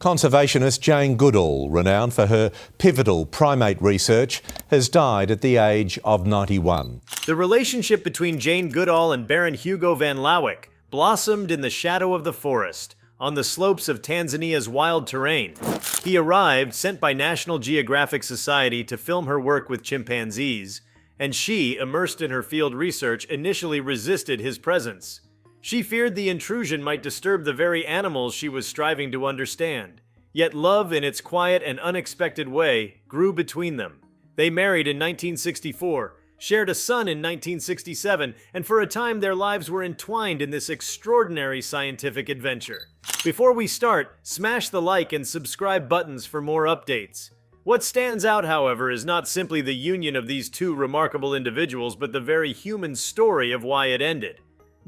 Conservationist Jane Goodall, renowned for her pivotal primate research, has died at the age of 91. The relationship between Jane Goodall and Baron Hugo van Lawick blossomed in the shadow of the forest, on the slopes of Tanzania's wild terrain. He arrived, sent by National Geographic Society to film her work with chimpanzees, and she, immersed in her field research, initially resisted his presence. She feared the intrusion might disturb the very animals she was striving to understand. Yet love, in its quiet and unexpected way, grew between them. They married in 1964, shared a son in 1967, and for a time their lives were entwined in this extraordinary scientific adventure. Before we start, smash the like and subscribe buttons for more updates. What stands out, however, is not simply the union of these two remarkable individuals, but the very human story of why it ended.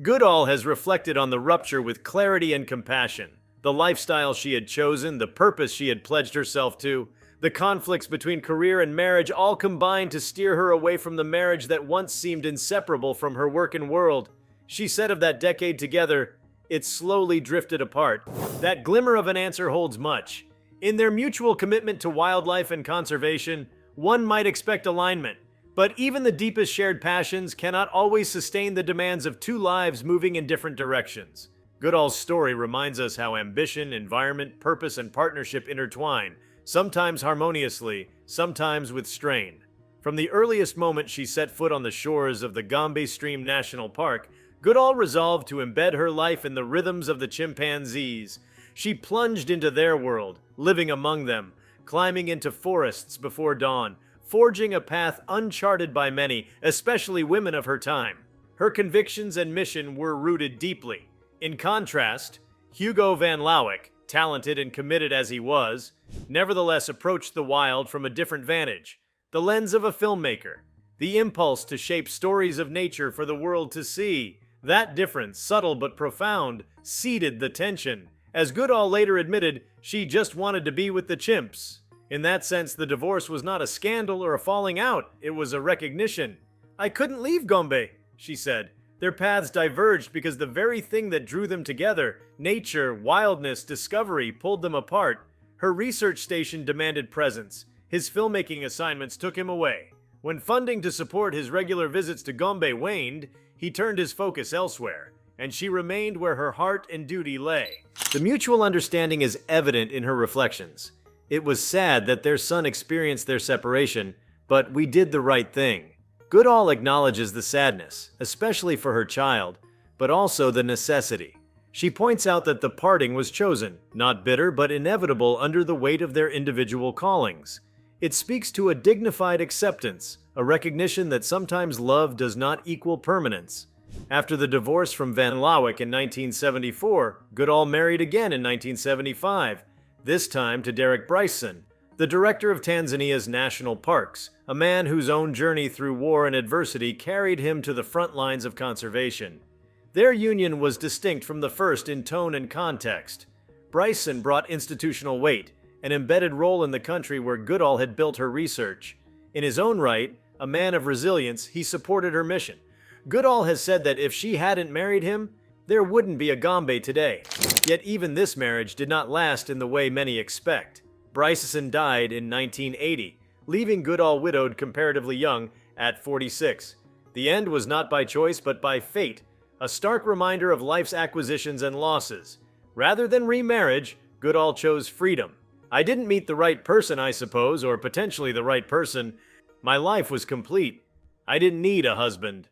Goodall has reflected on the rupture with clarity and compassion. The lifestyle she had chosen, the purpose she had pledged herself to, the conflicts between career and marriage all combined to steer her away from the marriage that once seemed inseparable from her work and world. She said of that decade together, "It slowly drifted apart." That glimmer of an answer holds much. In their mutual commitment to wildlife and conservation, one might expect alignment. But even the deepest shared passions cannot always sustain the demands of two lives moving in different directions. Goodall's story reminds us how ambition, environment, purpose, and partnership intertwine, sometimes harmoniously, sometimes with strain. From the earliest moment she set foot on the shores of the Gombe Stream National Park, Goodall resolved to embed her life in the rhythms of the chimpanzees. She plunged into their world, living among them, climbing into forests before dawn, forging a path uncharted by many, especially women of her time. Her convictions and mission were rooted deeply. In contrast, Hugo van Lawick, talented and committed as he was, nevertheless approached the wild from a different vantage, the lens of a filmmaker, the impulse to shape stories of nature for the world to see. That difference, subtle but profound, seeded the tension. As Goodall later admitted, she just wanted to be with the chimps. In that sense, the divorce was not a scandal or a falling out, it was a recognition. "I couldn't leave Gombe," she said. Their paths diverged because the very thing that drew them together, nature, wildness, discovery, pulled them apart. Her research station demanded presence. His filmmaking assignments took him away. When funding to support his regular visits to Gombe waned, he turned his focus elsewhere, and she remained where her heart and duty lay. The mutual understanding is evident in her reflections. "It was sad that their son experienced their separation, but we did the right thing." Goodall acknowledges the sadness, especially for her child, but also the necessity. She points out that the parting was chosen, not bitter but inevitable under the weight of their individual callings. It speaks to a dignified acceptance, a recognition that sometimes love does not equal permanence. After the divorce from van Lawick in 1974, Goodall married again in 1975, this time to Derek Bryson, the director of Tanzania's national parks, a man whose own journey through war and adversity carried him to the front lines of conservation. Their union was distinct from the first in tone and context. Bryson brought institutional weight, an embedded role in the country where Goodall had built her research. In his own right, a man of resilience, he supported her mission. Goodall has said that if she hadn't married him, there wouldn't be a Gombe today. Yet even this marriage did not last in the way many expect. Bryson died in 1980, leaving Goodall widowed comparatively young at 46. The end was not by choice but by fate, a stark reminder of life's acquisitions and losses. Rather than remarriage, Goodall chose freedom. "I didn't meet the right person, I suppose, or potentially the right person. My life was complete. I didn't need a husband."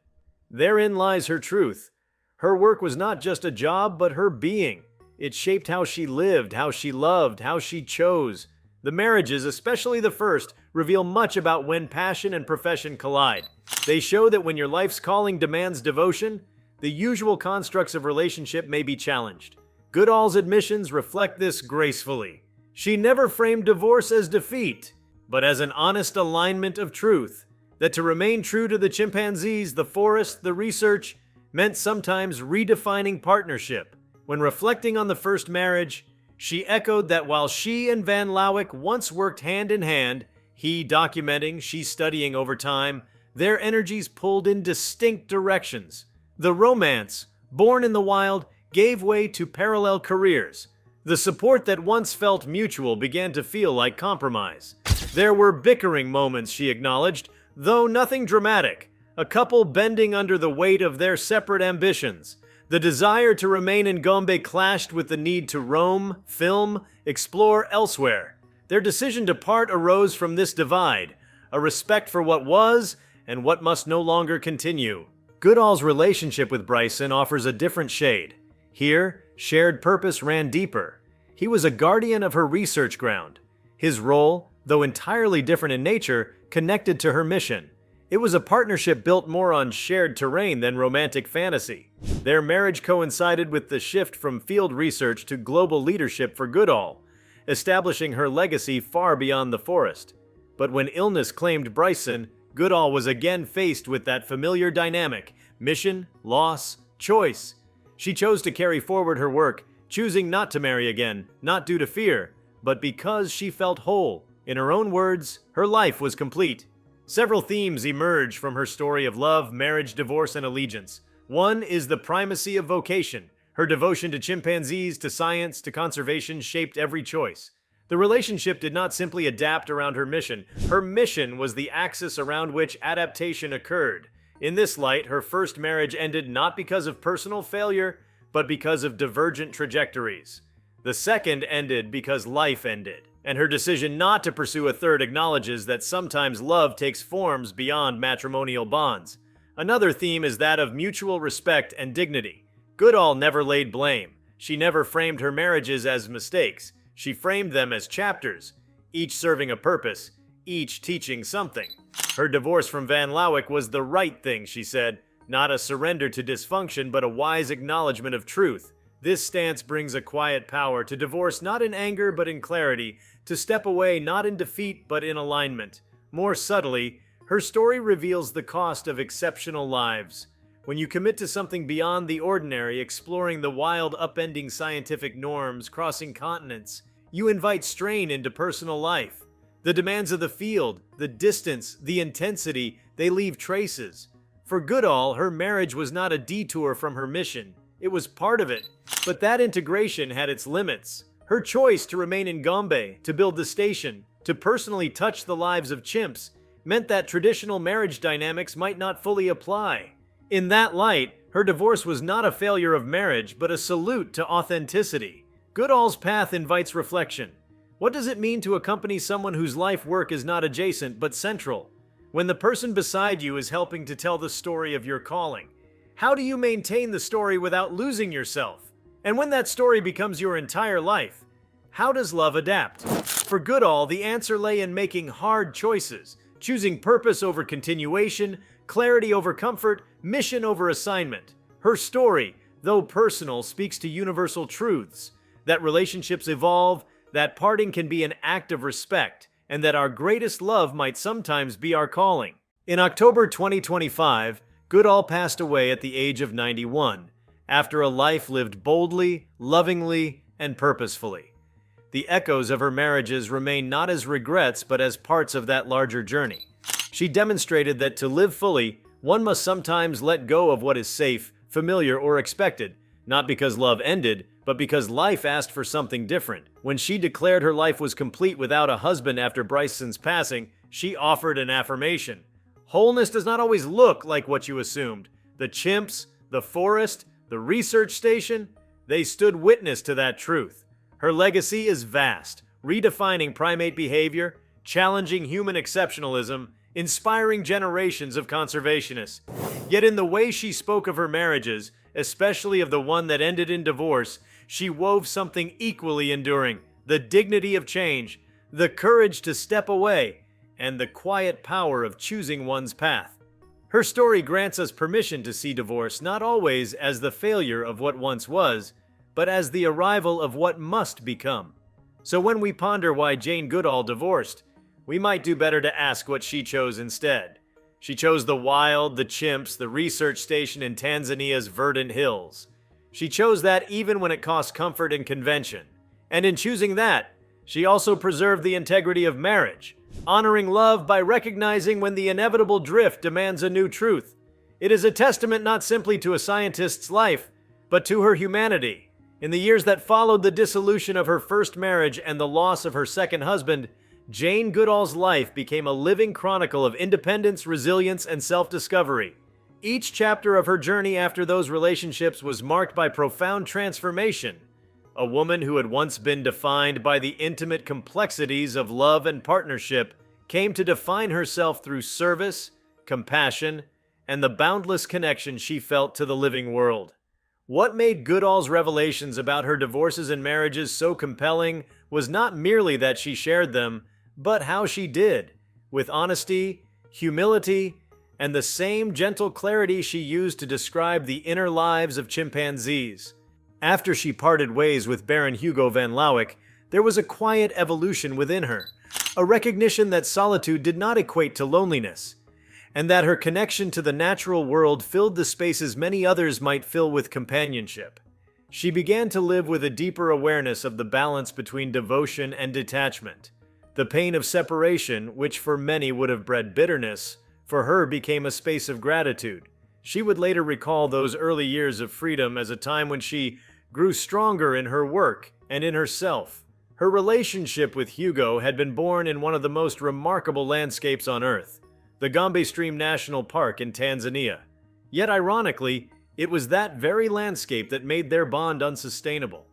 Therein lies her truth. Her work was not just a job, but her being. It shaped how she lived, how she loved, how she chose. The marriages, especially the first, reveal much about when passion and profession collide. They show that when your life's calling demands devotion, the usual constructs of relationship may be challenged. Goodall's admissions reflect this gracefully. She never framed divorce as defeat, but as an honest alignment of truth. That to remain true to the chimpanzees, the forest, the research, meant sometimes redefining partnership. When reflecting on the first marriage, she echoed that while she and van Lawick once worked hand in hand, he documenting, she studying over time, their energies pulled in distinct directions. The romance, born in the wild, gave way to parallel careers. The support that once felt mutual began to feel like compromise. There were bickering moments, she acknowledged, though nothing dramatic. A couple bending under the weight of their separate ambitions. The desire to remain in Gombe clashed with the need to roam, film, explore elsewhere. Their decision to part arose from this divide, a respect for what was and what must no longer continue. Goodall's relationship with Bryson offers a different shade. Here, shared purpose ran deeper. He was a guardian of her research ground. His role, though entirely different in nature, connected to her mission. It was a partnership built more on shared terrain than romantic fantasy. Their marriage coincided with the shift from field research to global leadership for Goodall, establishing her legacy far beyond the forest. But when illness claimed Bryson, Goodall was again faced with that familiar dynamic: mission, loss, choice. She chose to carry forward her work, choosing not to marry again, not due to fear, but because she felt whole. In her own words, her life was complete. Several themes emerge from her story of love, marriage, divorce, and allegiance. One is the primacy of vocation. Her devotion to chimpanzees, to science, to conservation shaped every choice. The relationship did not simply adapt around her mission. Her mission was the axis around which adaptation occurred. In this light, her first marriage ended not because of personal failure, but because of divergent trajectories. The second ended because life ended, and her decision not to pursue a third acknowledges that sometimes love takes forms beyond matrimonial bonds. Another theme is that of mutual respect and dignity. Goodall never laid blame. She never framed her marriages as mistakes. She framed them as chapters, each serving a purpose, each teaching something. Her divorce from Van Lawick was the right thing, she said, not a surrender to dysfunction, but a wise acknowledgement of truth. This stance brings a quiet power to divorce not in anger but in clarity, to step away not in defeat but in alignment. More subtly, her story reveals the cost of exceptional lives. When you commit to something beyond the ordinary, exploring the wild, upending scientific norms, crossing continents, you invite strain into personal life. The demands of the field, the distance, the intensity, they leave traces. For Goodall, her marriage was not a detour from her mission. It was part of it. But that integration had its limits. Her choice to remain in Gombe, to build the station, to personally touch the lives of chimps, meant that traditional marriage dynamics might not fully apply. In that light, her divorce was not a failure of marriage, but a salute to authenticity. Goodall's path invites reflection. What does it mean to accompany someone whose life work is not adjacent but central? When the person beside you is helping to tell the story of your calling, how do you maintain the story without losing yourself? And when that story becomes your entire life, how does love adapt? For Goodall, the answer lay in making hard choices, choosing purpose over continuation, clarity over comfort, mission over assignment. Her story, though personal, speaks to universal truths, that relationships evolve, that parting can be an act of respect, and that our greatest love might sometimes be our calling. In October 2025, Goodall passed away at the age of 91, after a life lived boldly, lovingly, and purposefully. The echoes of her marriages remain not as regrets but as parts of that larger journey. She demonstrated that to live fully, one must sometimes let go of what is safe, familiar, or expected, not because love ended, but because life asked for something different. When she declared her life was complete without a husband after Bryson's passing, she offered an affirmation. Wholeness does not always look like what you assumed. The chimps, the forest, the research station, they stood witness to that truth. Her legacy is vast, redefining primate behavior, challenging human exceptionalism, inspiring generations of conservationists. Yet in the way she spoke of her marriages, especially of the one that ended in divorce, she wove something equally enduring: the dignity of change, the courage to step away, and the quiet power of choosing one's path. Her story grants us permission to see divorce not always as the failure of what once was, but as the arrival of what must become. So when we ponder why Jane Goodall divorced, we might do better to ask what she chose instead. She chose the wild, the chimps, the research station in Tanzania's verdant hills. She chose that even when it cost comfort and convention. And in choosing that, she also preserved the integrity of marriage, honoring love by recognizing when the inevitable drift demands a new truth. It is a testament not simply to a scientist's life, but to her humanity. In the years that followed the dissolution of her first marriage and the loss of her second husband, Jane Goodall's life became a living chronicle of independence, resilience, and self-discovery. Each chapter of her journey after those relationships was marked by profound transformation. A woman who had once been defined by the intimate complexities of love and partnership came to define herself through service, compassion, and the boundless connection she felt to the living world. What made Goodall's revelations about her divorces and marriages so compelling was not merely that she shared them, but how she did, with honesty, humility, and the same gentle clarity she used to describe the inner lives of chimpanzees. After she parted ways with Baron Hugo van Lawick, there was a quiet evolution within her, a recognition that solitude did not equate to loneliness, and that her connection to the natural world filled the spaces many others might fill with companionship. She began to live with a deeper awareness of the balance between devotion and detachment. The pain of separation, which for many would have bred bitterness, for her became a space of gratitude. She would later recall those early years of freedom as a time when she grew stronger in her work and in herself. Her relationship with Hugo had been born in one of the most remarkable landscapes on Earth, the Gombe Stream National Park in Tanzania. Yet ironically, it was that very landscape that made their bond unsustainable.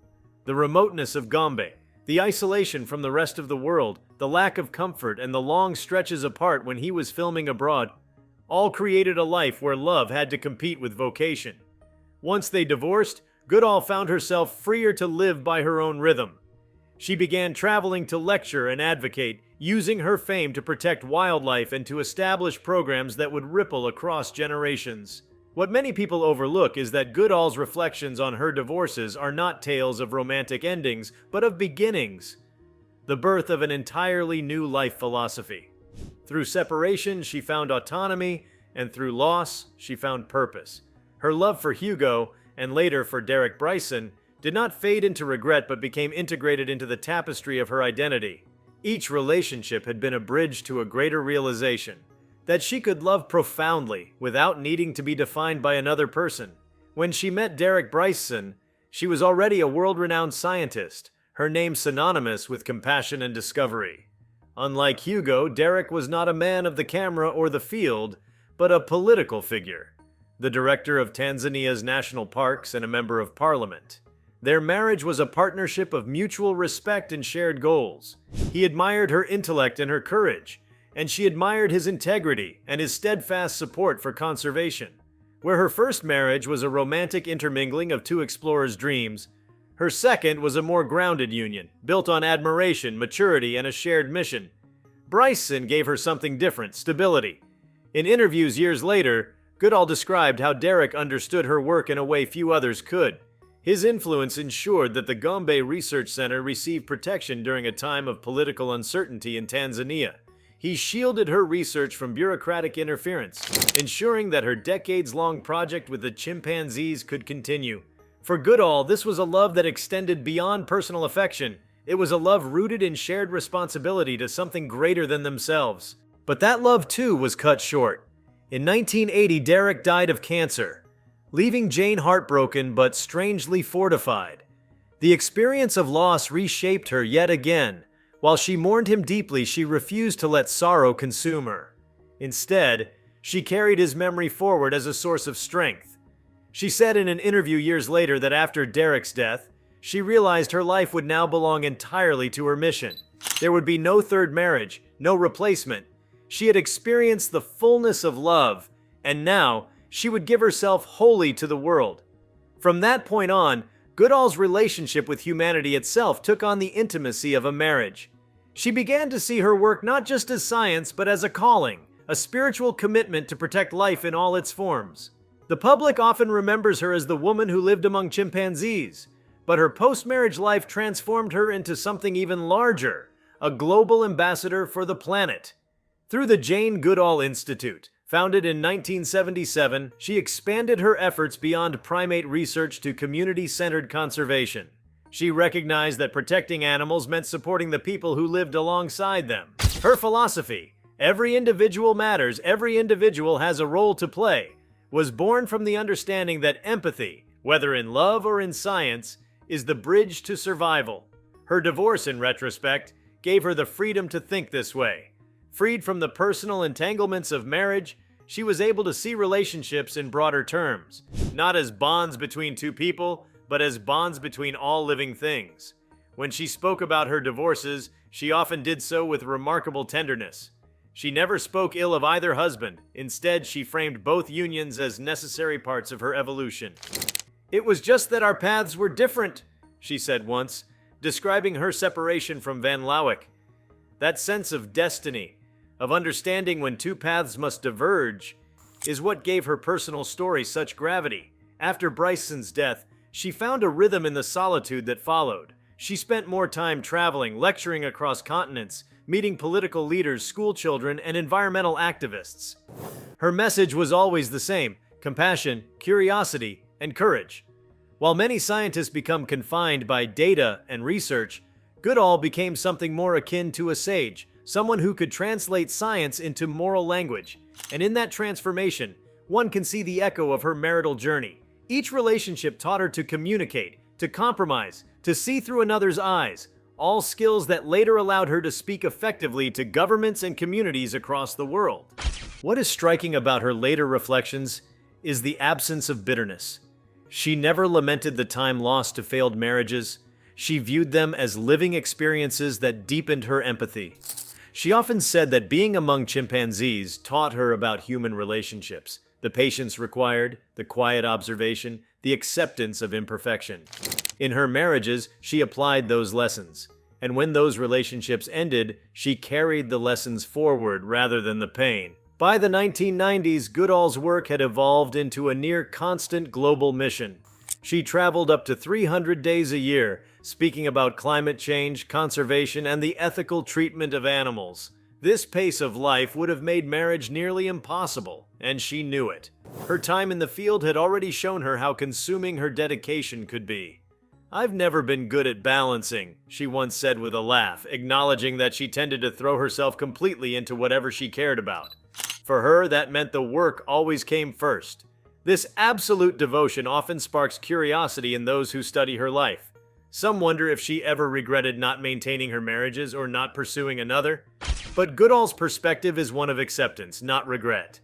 The remoteness of Gombe, the isolation from the rest of the world, the lack of comfort, and the long stretches apart when he was filming abroad, all created a life where love had to compete with vocation. Once they divorced, Goodall found herself freer to live by her own rhythm. She began traveling to lecture and advocate, using her fame to protect wildlife and to establish programs that would ripple across generations. What many people overlook is that Goodall's reflections on her divorces are not tales of romantic endings, but of beginnings, the birth of an entirely new life philosophy. Through separation, she found autonomy, and through loss, she found purpose. Her love for Hugo, and later for Derek Bryson, did not fade into regret but became integrated into the tapestry of her identity. Each relationship had been a bridge to a greater realization, that she could love profoundly without needing to be defined by another person. When she met Derek Bryson, she was already a world-renowned scientist, her name synonymous with compassion and discovery. Unlike Hugo, Derek was not a man of the camera or the field, but a political figure, the director of Tanzania's national parks and a member of parliament. Their marriage was a partnership of mutual respect and shared goals. He admired her intellect and her courage, and she admired his integrity and his steadfast support for conservation. Where her first marriage was a romantic intermingling of two explorers' dreams, her second was a more grounded union, built on admiration, maturity, and a shared mission. Bryson gave her something different: stability. In interviews years later, Goodall described how Derek understood her work in a way few others could. His influence ensured that the Gombe Research Center received protection during a time of political uncertainty in Tanzania. He shielded her research from bureaucratic interference, ensuring that her decades-long project with the chimpanzees could continue. For Goodall, this was a love that extended beyond personal affection. It was a love rooted in shared responsibility to something greater than themselves. But that love, too, was cut short. In 1980, Derek died of cancer, leaving Jane heartbroken but strangely fortified. The experience of loss reshaped her yet again. While she mourned him deeply, she refused to let sorrow consume her. Instead, she carried his memory forward as a source of strength. She said in an interview years later that after Derek's death, she realized her life would now belong entirely to her mission. There would be no third marriage, no replacement. She had experienced the fullness of love, and now she would give herself wholly to the world. From that point on, Goodall's relationship with humanity itself took on the intimacy of a marriage. She began to see her work not just as science, but as a calling, a spiritual commitment to protect life in all its forms. The public often remembers her as the woman who lived among chimpanzees, but her post-marriage life transformed her into something even larger, a global ambassador for the planet. Through the Jane Goodall Institute, founded in 1977, she expanded her efforts beyond primate research to community-centered conservation. She recognized that protecting animals meant supporting the people who lived alongside them. Her philosophy, "Every individual matters, every individual has a role to play," was born from the understanding that empathy, whether in love or in science, is the bridge to survival. Her divorce, in retrospect, gave her the freedom to think this way. Freed from the personal entanglements of marriage, she was able to see relationships in broader terms, not as bonds between two people, but as bonds between all living things. When she spoke about her divorces, she often did so with remarkable tenderness. She never spoke ill of either husband. Instead, she framed both unions as necessary parts of her evolution. "It was just that our paths were different," she said once, describing her separation from Van Lawick. That sense of destiny, of understanding when two paths must diverge, is what gave her personal story such gravity. After Bryson's death, she found a rhythm in the solitude that followed. She spent more time traveling, lecturing across continents, meeting political leaders, school children, and environmental activists. Her message was always the same: compassion, curiosity, and courage. While many scientists become confined by data and research, Goodall became something more akin to a sage, someone who could translate science into moral language. And in that transformation, one can see the echo of her marital journey. Each relationship taught her to communicate, to compromise, to see through another's eyes, all skills that later allowed her to speak effectively to governments and communities across the world. What is striking about her later reflections is the absence of bitterness. She never lamented the time lost to failed marriages. She viewed them as living experiences that deepened her empathy. She often said that being among chimpanzees taught her about human relationships, the patience required, the quiet observation, the acceptance of imperfection. In her marriages, she applied those lessons, and when those relationships ended, she carried the lessons forward rather than the pain. By the 1990s, Goodall's work had evolved into a near-constant global mission. She traveled up to 300 days a year, speaking about climate change, conservation, and the ethical treatment of animals. This pace of life would have made marriage nearly impossible, and she knew it. Her time in the field had already shown her how consuming her dedication could be. "I've never been good at balancing," she once said with a laugh, acknowledging that she tended to throw herself completely into whatever she cared about. For her, that meant the work always came first. This absolute devotion often sparks curiosity in those who study her life. Some wonder if she ever regretted not maintaining her marriages or not pursuing another. But Goodall's perspective is one of acceptance, not regret.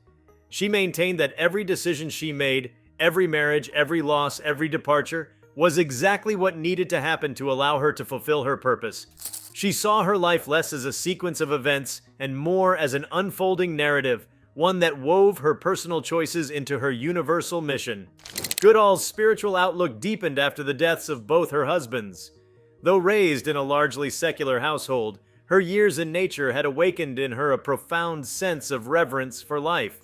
She maintained that every decision she made, every marriage, every loss, every departure, was exactly what needed to happen to allow her to fulfill her purpose. She saw her life less as a sequence of events and more as an unfolding narrative, one that wove her personal choices into her universal mission. Goodall's spiritual outlook deepened after the deaths of both her husbands. Though raised in a largely secular household, her years in nature had awakened in her a profound sense of reverence for life.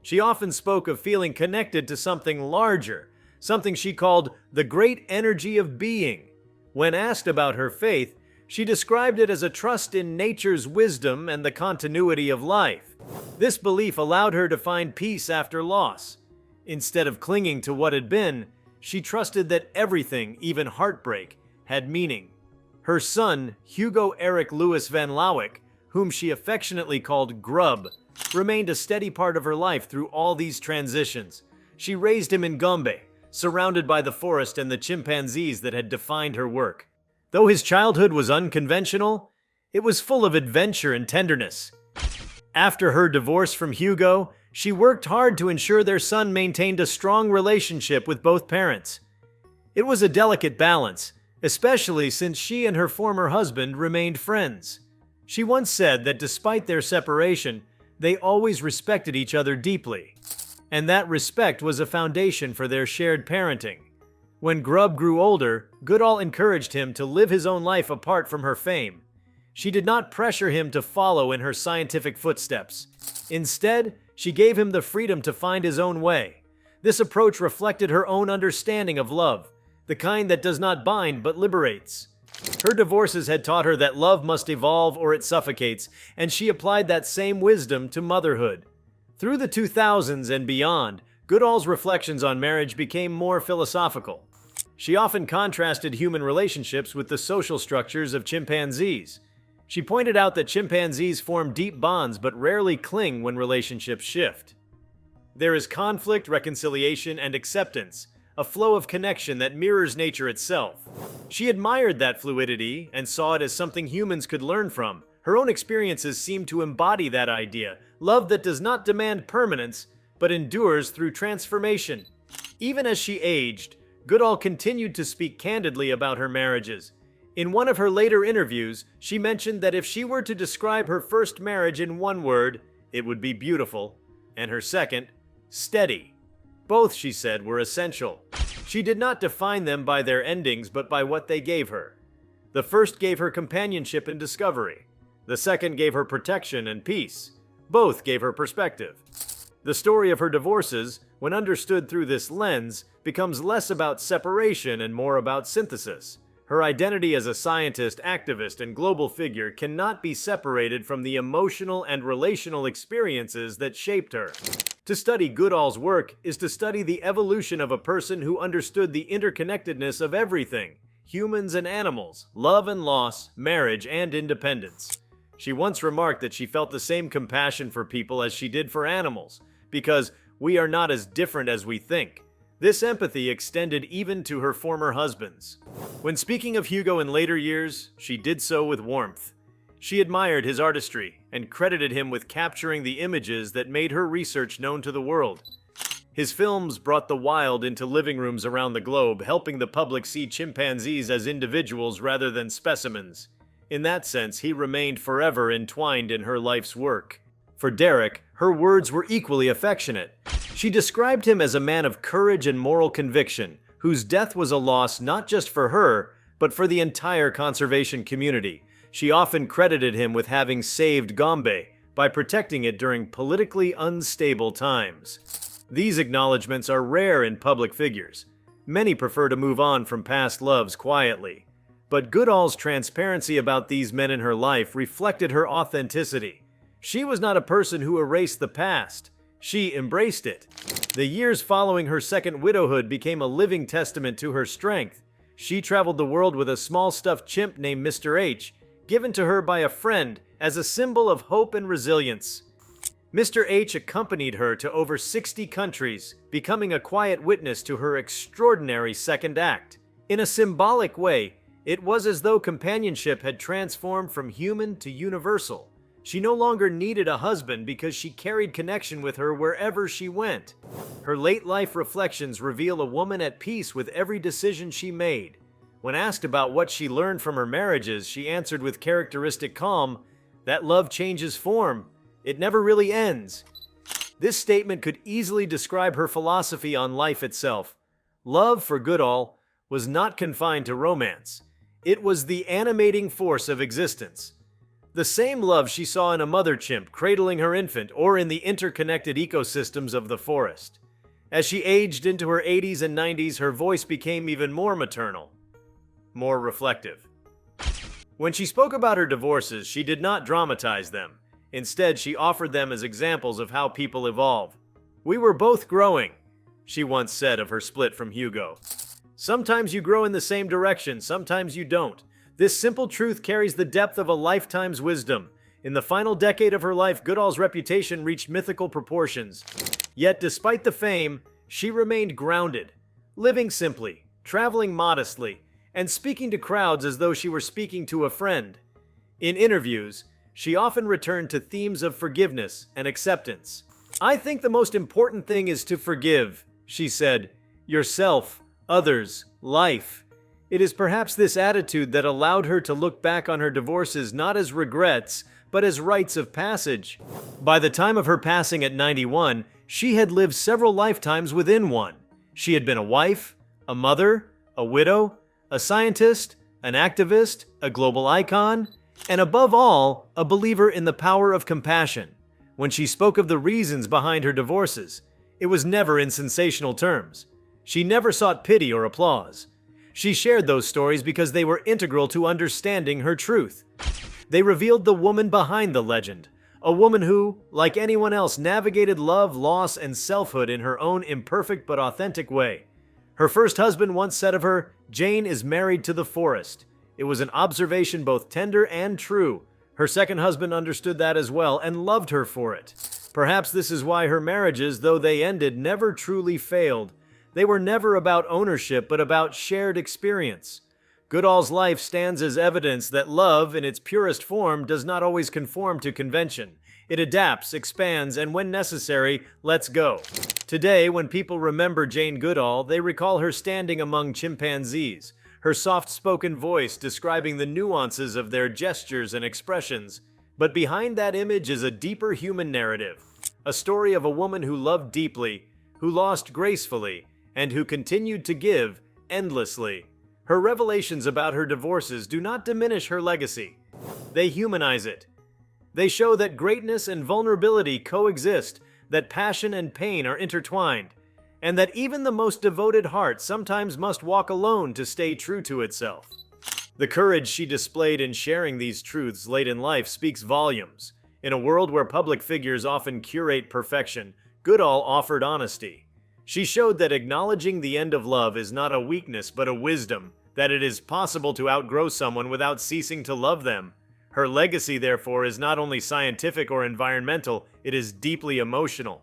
She often spoke of feeling connected to something larger, something she called the great energy of being. When asked about her faith, she described it as a trust in nature's wisdom and the continuity of life. This belief allowed her to find peace after loss. Instead of clinging to what had been, she trusted that everything, even heartbreak, had meaning. Her son, Hugo Eric Louis Van Lawick, whom she affectionately called Grub, remained a steady part of her life through all these transitions. She raised him in Gombe, surrounded by the forest and the chimpanzees that had defined her work. Though his childhood was unconventional, it was full of adventure and tenderness. After her divorce from Hugo, she worked hard to ensure their son maintained a strong relationship with both parents. It was a delicate balance, especially since she and her former husband remained friends. She once said that despite their separation, they always respected each other deeply, and that respect was a foundation for their shared parenting. When Grub grew older, Goodall encouraged him to live his own life apart from her fame. She did not pressure him to follow in her scientific footsteps. Instead, she gave him the freedom to find his own way. This approach reflected her own understanding of love, the kind that does not bind but liberates. Her divorces had taught her that love must evolve or it suffocates, and she applied that same wisdom to motherhood. Through the 2000s and beyond, Goodall's reflections on marriage became more philosophical. She often contrasted human relationships with the social structures of chimpanzees. She pointed out that chimpanzees form deep bonds but rarely cling when relationships shift. There is conflict, reconciliation, and acceptance, a flow of connection that mirrors nature itself. She admired that fluidity and saw it as something humans could learn from. Her own experiences seemed to embody that idea, love that does not demand permanence, but endures through transformation. Even as she aged, Goodall continued to speak candidly about her marriages. In one of her later interviews, she mentioned that if she were to describe her first marriage in one word, it would be beautiful, and her second, steady. Both, she said, were essential. She did not define them by their endings, but by what they gave her. The first gave her companionship and discovery. The second gave her protection and peace. Both gave her perspective. The story of her divorces, when understood through this lens, becomes less about separation and more about synthesis. Her identity as a scientist, activist, and global figure cannot be separated from the emotional and relational experiences that shaped her. To study Goodall's work is to study the evolution of a person who understood the interconnectedness of everything: humans and animals, love and loss, marriage and independence. She once remarked that she felt the same compassion for people as she did for animals, because we are not as different as we think. This empathy extended even to her former husbands. When speaking of Hugo in later years, she did so with warmth. She admired his artistry and credited him with capturing the images that made her research known to the world. His films brought the wild into living rooms around the globe, helping the public see chimpanzees as individuals rather than specimens. In that sense, he remained forever entwined in her life's work. For Derek, her words were equally affectionate. She described him as a man of courage and moral conviction, whose death was a loss not just for her, but for the entire conservation community. She often credited him with having saved Gombe by protecting it during politically unstable times. These acknowledgments are rare in public figures. Many prefer to move on from past loves quietly. But Goodall's transparency about these men in her life reflected her authenticity. She was not a person who erased the past. She embraced it. The years following her second widowhood became a living testament to her strength. She traveled the world with a small stuffed chimp named Mr. H, given to her by a friend as a symbol of hope and resilience. Mr. H accompanied her to over 60 countries, becoming a quiet witness to her extraordinary second act. In a symbolic way, it was as though companionship had transformed from human to universal. She no longer needed a husband because she carried connection with her wherever she went. Her late-life reflections reveal a woman at peace with every decision she made. When asked about what she learned from her marriages, she answered with characteristic calm, "That love changes form. It never really ends." This statement could easily describe her philosophy on life itself. Love, for Goodall, was not confined to romance. It was the animating force of existence. The same love she saw in a mother chimp cradling her infant or in the interconnected ecosystems of the forest. As she aged into her 80s and 90s, her voice became even more maternal, more reflective. When she spoke about her divorces, she did not dramatize them. Instead, she offered them as examples of how people evolve. "We were both growing," she once said of her split from Hugo. "Sometimes you grow in the same direction, sometimes you don't. This simple truth carries the depth of a lifetime's wisdom." In the final decade of her life, Goodall's reputation reached mythical proportions. Yet, despite the fame, she remained grounded, living simply, traveling modestly, and speaking to crowds as though she were speaking to a friend. In interviews, she often returned to themes of forgiveness and acceptance. "I think the most important thing is to forgive," she said, "yourself, others, life." It is perhaps this attitude that allowed her to look back on her divorces not as regrets, but as rites of passage. By the time of her passing at 91, she had lived several lifetimes within one. She had been a wife, a mother, a widow, a scientist, an activist, a global icon, and above all, a believer in the power of compassion. When she spoke of the reasons behind her divorces, it was never in sensational terms. She never sought pity or applause. She shared those stories because they were integral to understanding her truth. They revealed the woman behind the legend, a woman who, like anyone else, navigated love, loss, and selfhood in her own imperfect but authentic way. Her first husband once said of her, "Jane is married to the forest." It was an observation both tender and true. Her second husband understood that as well and loved her for it. Perhaps this is why her marriages, though they ended, never truly failed. They were never about ownership, but about shared experience. Goodall's life stands as evidence that love, in its purest form, does not always conform to convention. It adapts, expands, and when necessary, lets go. Today, when people remember Jane Goodall, they recall her standing among chimpanzees, her soft-spoken voice describing the nuances of their gestures and expressions. But behind that image is a deeper human narrative, a story of a woman who loved deeply, who lost gracefully, and who continued to give endlessly. Her revelations about her divorces do not diminish her legacy. They humanize it. They show that greatness and vulnerability coexist, that passion and pain are intertwined, and that even the most devoted heart sometimes must walk alone to stay true to itself. The courage she displayed in sharing these truths late in life speaks volumes. In a world where public figures often curate perfection, Goodall offered honesty. She showed that acknowledging the end of love is not a weakness but a wisdom, that it is possible to outgrow someone without ceasing to love them. Her legacy, therefore, is not only scientific or environmental, it is deeply emotional.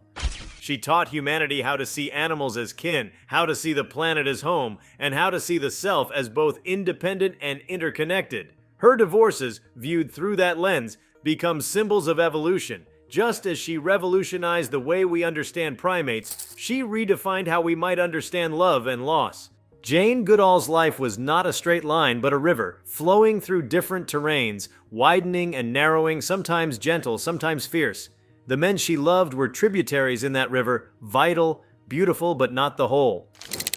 She taught humanity how to see animals as kin, how to see the planet as home, and how to see the self as both independent and interconnected. Her divorces, viewed through that lens, become symbols of evolution. Just as she revolutionized the way we understand primates, she redefined how we might understand love and loss. Jane Goodall's life was not a straight line, but a river, flowing through different terrains, widening and narrowing, sometimes gentle, sometimes fierce. The men she loved were tributaries in that river, vital, beautiful, but not the whole.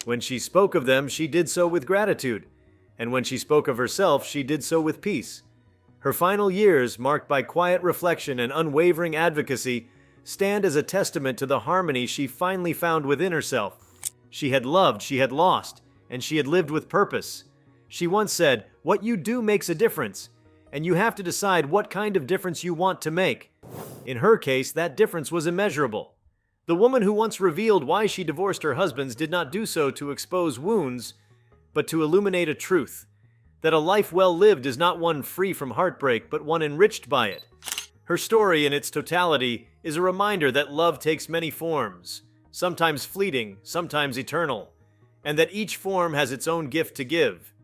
When she spoke of them, she did so with gratitude, and when she spoke of herself, she did so with peace. Her final years, marked by quiet reflection and unwavering advocacy, stand as a testament to the harmony she finally found within herself. She had loved, she had lost, and she had lived with purpose. She once said, "What you do makes a difference, and you have to decide what kind of difference you want to make." In her case, that difference was immeasurable. The woman who once revealed why she divorced her husbands did not do so to expose wounds, but to illuminate a truth. That a life well lived is not one free from heartbreak, but one enriched by it. Her story in its totality is a reminder that love takes many forms, sometimes fleeting, sometimes eternal, and that each form has its own gift to give.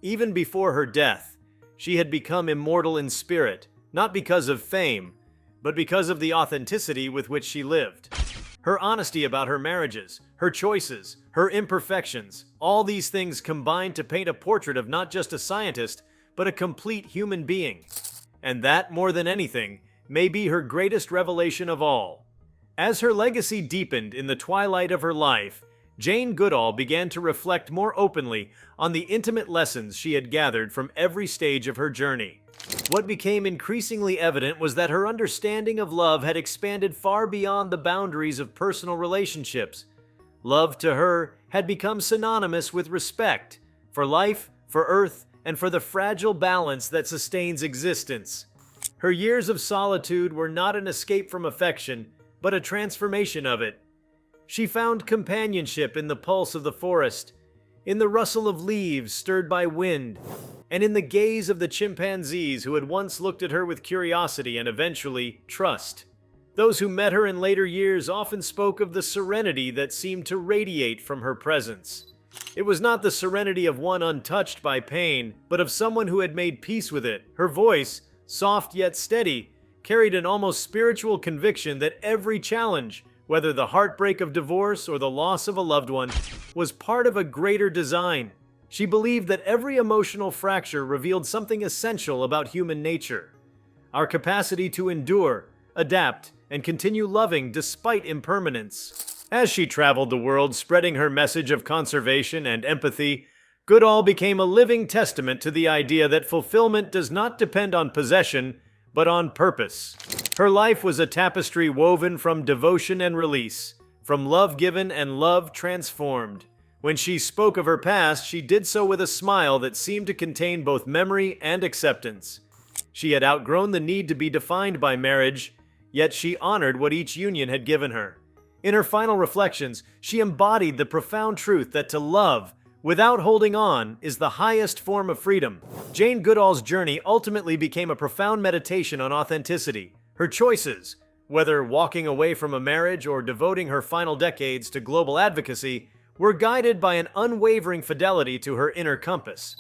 Even before her death, she had become immortal in spirit, not because of fame, but because of the authenticity with which she lived. Her honesty about her marriages, her choices, her imperfections, all these things combined to paint a portrait of not just a scientist, but a complete human being. And that, more than anything, may be her greatest revelation of all. As her legacy deepened in the twilight of her life, Jane Goodall began to reflect more openly on the intimate lessons she had gathered from every stage of her journey. What became increasingly evident was that her understanding of love had expanded far beyond the boundaries of personal relationships. Love to her had become synonymous with respect for life, for Earth, and for the fragile balance that sustains existence. Her years of solitude were not an escape from affection, but a transformation of it. She found companionship in the pulse of the forest, in the rustle of leaves stirred by wind, and in the gaze of the chimpanzees who had once looked at her with curiosity and eventually trust. Those who met her in later years often spoke of the serenity that seemed to radiate from her presence. It was not the serenity of one untouched by pain, but of someone who had made peace with it. Her voice, soft yet steady, carried an almost spiritual conviction that every challenge, whether the heartbreak of divorce or the loss of a loved one, was part of a greater design. She believed that every emotional fracture revealed something essential about human nature. Our capacity to endure, adapt, and continue loving despite impermanence. As she traveled the world spreading her message of conservation and empathy, Goodall became a living testament to the idea that fulfillment does not depend on possession, but on purpose. Her life was a tapestry woven from devotion and release, from love given and love transformed. When she spoke of her past, she did so with a smile that seemed to contain both memory and acceptance. She had outgrown the need to be defined by marriage, yet she honored what each union had given her. In her final reflections, she embodied the profound truth that to love, without holding on, is the highest form of freedom. Jane Goodall's journey ultimately became a profound meditation on authenticity. Her choices, whether walking away from a marriage or devoting her final decades to global advocacy, were guided by an unwavering fidelity to her inner compass.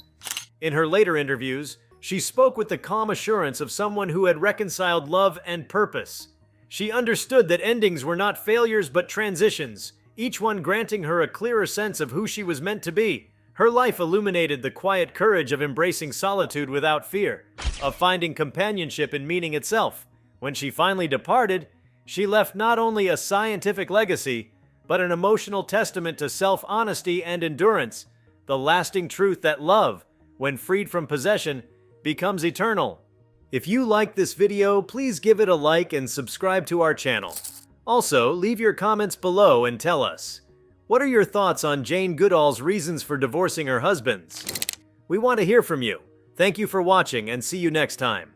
In her later interviews, she spoke with the calm assurance of someone who had reconciled love and purpose. She understood that endings were not failures but transitions, each one granting her a clearer sense of who she was meant to be. Her life illuminated the quiet courage of embracing solitude without fear, of finding companionship in meaning itself. When she finally departed, she left not only a scientific legacy, but an emotional testament to self-honesty and endurance, the lasting truth that love, when freed from possession, becomes eternal. If you liked this video, please give it a like and subscribe to our channel. Also, leave your comments below and tell us, what are your thoughts on Jane Goodall's reasons for divorcing her husbands? We want to hear from you. Thank you for watching and see you next time.